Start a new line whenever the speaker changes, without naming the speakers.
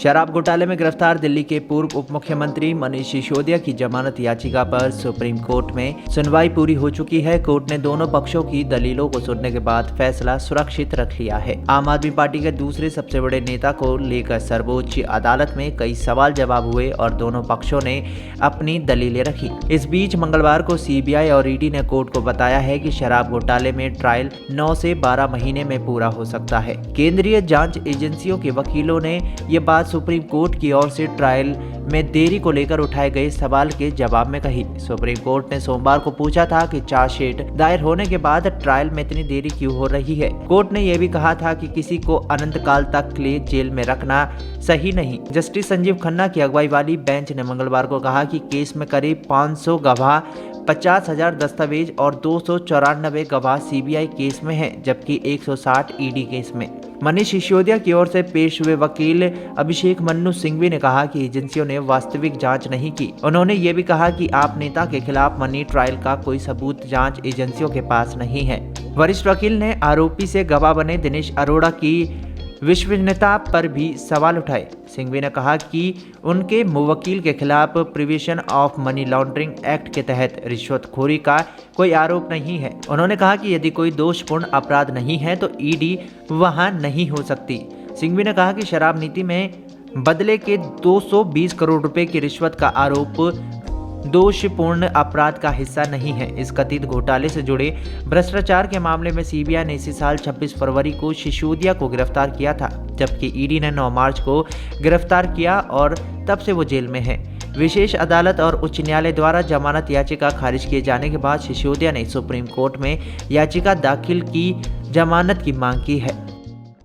शराब घोटाले में गिरफ्तार दिल्ली के पूर्व उप मुख्यमंत्री मनीष सिसोदिया की जमानत याचिका पर सुप्रीम कोर्ट में सुनवाई पूरी हो चुकी है। कोर्ट ने दोनों पक्षों की दलीलों को सुनने के बाद फैसला सुरक्षित रख लिया है। आम आदमी पार्टी के दूसरे सबसे बड़े नेता को लेकर सर्वोच्च अदालत में कई सवाल जवाब हुए और दोनों पक्षों ने अपनी दलीलें रखी। इस बीच मंगलवार को सीबीआई और ईडी ने कोर्ट को बताया है कि शराब घोटाले में ट्रायल 9 से 12 महीने में पूरा हो सकता है। केंद्रीय जांच एजेंसियों के वकीलों ने ये बात सुप्रीम कोर्ट की ओर से ट्रायल में देरी को लेकर उठाए गए सवाल के जवाब में कही। सुप्रीम कोर्ट ने सोमवार को पूछा था कि चार्जशीट दायर होने के बाद ट्रायल में इतनी देरी क्यों हो रही है। कोर्ट ने यह भी कहा था कि किसी को अनंत काल तक के लिए जेल में रखना सही नहीं। जस्टिस संजीव खन्ना की अगुवाई वाली बेंच ने मंगलवार को कहा कि केस में करीब 500 गवाह, 50,000 दस्तावेज और 294 गवाह सीबीआई केस में हैं, जबकि 160 ईडी केस में। मनीष सिसोदिया की ओर से पेश हुए वकील अभिषेक मन्नू सिंघवी ने कहा कि एजेंसियों ने वास्तविक जांच नहीं की। उन्होंने ये भी कहा कि आप नेता के खिलाफ मनी ट्रायल का कोई सबूत जांच एजेंसियों के पास नहीं है। वरिष्ठ वकील ने आरोपी से गवाह बने दिनेश अरोड़ा की विश्वसनीयता पर भी सवाल उठाए। सिंघवी ने कहा कि उनके मुवक्किल के खिलाफ prevention of money laundering act के तहत रिश्वतखोरी का कोई आरोप नहीं है। उन्होंने कहा कि यदि कोई दोषपूर्ण अपराध नहीं है तो ईडी वहां नहीं हो सकती। सिंघवी ने कहा कि शराब नीति में बदले के 220 करोड़ रुपए की रिश्वत का आरोप दोषपूर्ण अपराध का हिस्सा नहीं है। इस कथित घोटाले से जुड़े भ्रष्टाचार के मामले में सीबीआई ने इसी साल 26 फरवरी को सिसोदिया को गिरफ्तार किया था, जबकि ईडी ने 9 मार्च को गिरफ्तार किया और तब से वो जेल में है। विशेष अदालत और उच्च न्यायालय द्वारा जमानत याचिका खारिज किए जाने के बाद सिसोदिया ने सुप्रीम कोर्ट में याचिका दाखिल की जमानत की मांग की है।